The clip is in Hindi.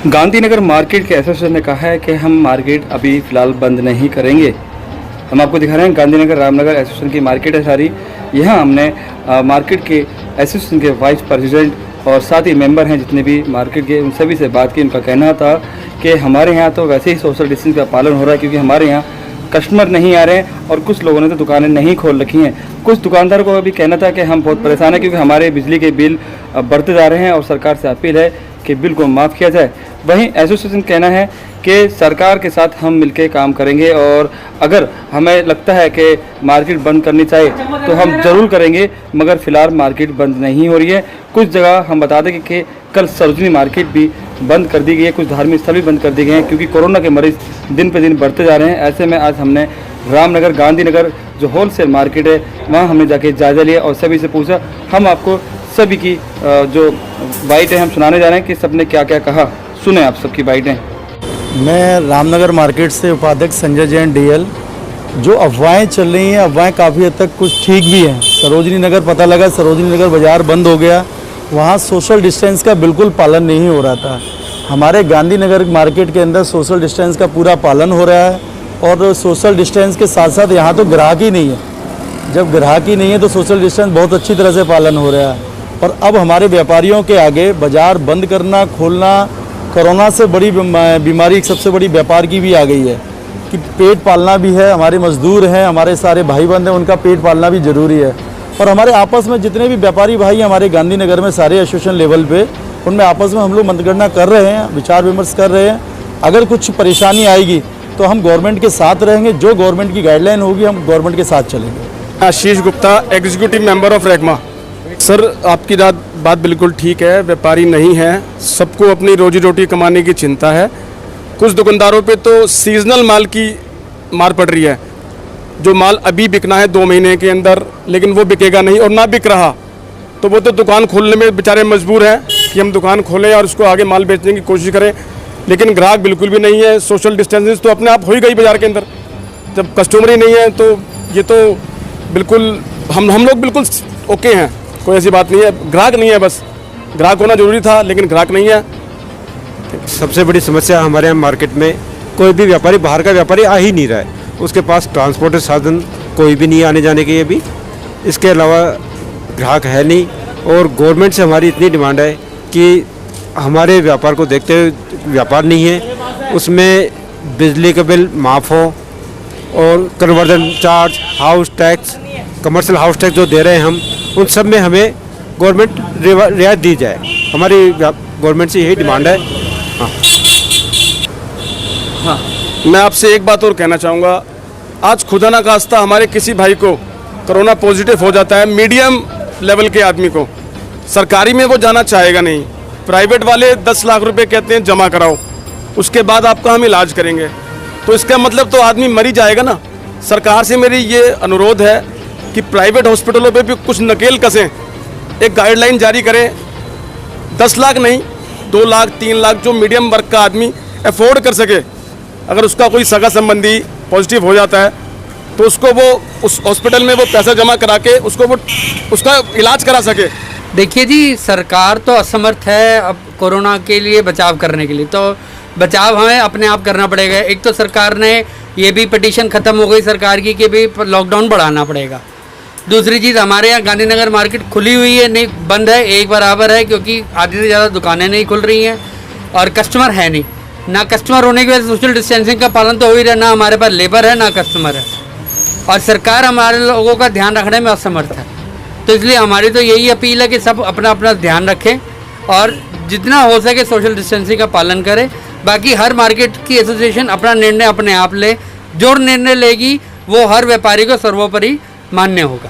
गांधीनगर मार्केट के एसोसिएशन ने कहा है कि हम मार्केट अभी फ़िलहाल बंद नहीं करेंगे। हम आपको दिखा रहे हैं गांधीनगर रामनगर एसोसिएशन की मार्केट है सारी। यहाँ हमने मार्केट के एसोसिएशन के वाइस प्रेसिडेंट और साथ ही मेंबर हैं जितने भी मार्केट के, उन सभी से बात की। उनका कहना था कि हमारे यहाँ तो वैसे ही सोशल डिस्टेंस का पालन हो रहा है, क्योंकि हमारे यहाँ कस्टमर नहीं आ रहे हैं और कुछ लोगों ने तो दुकानें नहीं खोल रखी हैं। कुछ दुकानदारों को भी कहना था कि हम बहुत परेशान हैं क्योंकि हमारे बिजली के बिल बढ़ते जा रहे हैं और सरकार से अपील है कि बिल को माफ़ किया जाए। वहीं एसोसिएशन कहना है कि सरकार के साथ हम मिलकर काम करेंगे और अगर हमें लगता है कि मार्केट बंद करनी चाहिए तो हम ज़रूर करेंगे, मगर फ़िलहाल मार्केट बंद नहीं हो रही है। कुछ जगह हम बता दें कि कल सरोजनी मार्केट भी बंद कर दी गई है, कुछ धार्मिक स्थल भी बंद कर दिए गए हैं क्योंकि कोरोना के मरीज दिन पे दिन बढ़ते जा रहे हैं। ऐसे में आज हमने रामनगर गांधीनगर जो होलसेल मार्केट है वहाँ हमने जाके जायज़ा लिया और सभी से पूछा। हम आपको सभी की जो बाइटें हम सुनाने जा रहे हैं कि सबने क्या क्या कहा, सुने आप सबकी बाइटें। मैं रामनगर मार्केट से उपाध्यक्ष संजय जैन डीएल। जो अफवाहें चल रही हैं, अफवाहें काफ़ी हद तक कुछ ठीक भी हैं। सरोजनी नगर पता लगा सरोजनी नगर बाज़ार बंद हो गया, वहाँ सोशल डिस्टेंस का बिल्कुल पालन नहीं हो रहा था। हमारे गांधीनगर मार्केट के अंदर सोशल डिस्टेंस का पूरा पालन हो रहा है और सोशल डिस्टेंस के साथ साथ यहाँ तो ग्राहक ही नहीं है। जब ग्राहक ही नहीं है तो सोशल डिस्टेंस बहुत अच्छी तरह से पालन हो रहा है। और अब हमारे व्यापारियों के आगे बाज़ार बंद करना खोलना, कोरोना से बड़ी बीमारी सबसे बड़ी व्यापार की भी आ गई है कि पेट पालना भी है। हमारे मजदूर हैं, हमारे सारे भाई बंद हैं, उनका पेट पालना भी ज़रूरी है। और हमारे आपस में जितने भी व्यापारी भाई हमारे गांधीनगर में सारे एसोसिएशन लेवल पे, उनमें आपस में हम लोग मतगणना कर रहे हैं, विचार विमर्श कर रहे हैं। अगर कुछ परेशानी आएगी तो हम गवर्नमेंट के साथ रहेंगे, जो गवर्नमेंट की गाइडलाइन होगी हम गवर्नमेंट के साथ चलेंगे। Ashish Gupta, executive member of रेगमा। सर, आपकी बात बिल्कुल ठीक है। व्यापारी नहीं है, सबको अपनी रोजी रोटी कमाने की चिंता है। कुछ दुकानदारों पे तो सीजनल माल की मार पड़ रही है। जो माल अभी बिकना है 2 महीने के अंदर, लेकिन वो बिकेगा नहीं और ना बिक रहा तो वो तो दुकान खोलने में बेचारे मजबूर हैं कि हम दुकान खोलें और उसको आगे माल बेचने की कोशिश करें, लेकिन ग्राहक बिल्कुल भी नहीं है। सोशल डिस्टेंसिंग तो अपने आप हो ही गई बाज़ार के अंदर। जब कस्टमर ही नहीं है तो ये तो बिल्कुल हम लोग बिल्कुल ओके हैं, कोई ऐसी बात नहीं है। ग्राहक नहीं है, बस ग्राहक होना जरूरी था लेकिन ग्राहक नहीं है। सबसे बड़ी समस्या हमारे यहाँ मार्केट में कोई भी व्यापारी, बाहर का व्यापारी आ ही नहीं रहा है। उसके पास ट्रांसपोर्ट साधन कोई भी नहीं आने जाने के अभी। इसके अलावा ग्राहक है नहीं और गवर्नमेंट से हमारी इतनी डिमांड है कि हमारे व्यापार को देखते हुए, व्यापार नहीं है उसमें बिजली का बिल माफ़ हो और conversion charge, house tax, commercial house tax जो दे रहे हैं हम, उन सब में हमें गवर्नमेंट रियायत दी जाए। हमारी गवर्नमेंट से यही डिमांड है। हाँ, मैं आपसे एक बात और कहना चाहूँगा। आज खुदा ना खास्ता हमारे किसी भाई को कोरोना पॉजिटिव हो जाता है, मीडियम लेवल के आदमी को, सरकारी में वो जाना चाहेगा नहीं। प्राइवेट वाले 10 लाख रुपए कहते हैं जमा कराओ, उसके बाद आपका हम इलाज करेंगे, तो इसका मतलब तो आदमी मर ही जाएगा ना। सरकार से मेरी ये अनुरोध है कि प्राइवेट हॉस्पिटलों पे भी कुछ नकेल कसें, एक गाइडलाइन जारी करें। 10 लाख नहीं, 2 लाख 3 लाख जो मीडियम वर्ग का आदमी अफोर्ड कर सके, अगर उसका कोई सगा संबंधी पॉजिटिव हो जाता है तो उसको वो उस हॉस्पिटल में वो पैसा जमा करा के उसको वो उसका इलाज करा सके। देखिए जी, सरकार तो असमर्थ है अब कोरोना के लिए बचाव करने के लिए, तो बचाव हमें अपने आप करना पड़ेगा। एक तो सरकार ने ये भी पिटीशन ख़त्म हो गई सरकार की कि भी लॉकडाउन बढ़ाना पड़ेगा। दूसरी चीज़, हमारे यहाँ गांधीनगर मार्केट खुली हुई है नहीं, बंद है, एक बराबर है, क्योंकि आधी से ज़्यादा दुकानें नहीं खुल रही हैं और कस्टमर है नहीं। ना कस्टमर होने की वजह से सोशल डिस्टेंसिंग का पालन तो हो ही रहा, ना हमारे पास लेबर है ना कस्टमर है, और सरकार हमारे लोगों का ध्यान रखने में असमर्थ है। तो इसलिए हमारी तो यही अपील है कि सब अपना अपना ध्यान रखें और जितना हो सके सोशल डिस्टेंसिंग का पालन करें। बाकी हर मार्केट की एसोसिएशन अपना निर्णय अपने आप ले, जो निर्णय लेगी वो हर व्यापारी को सर्वोपरि मान्य होगा।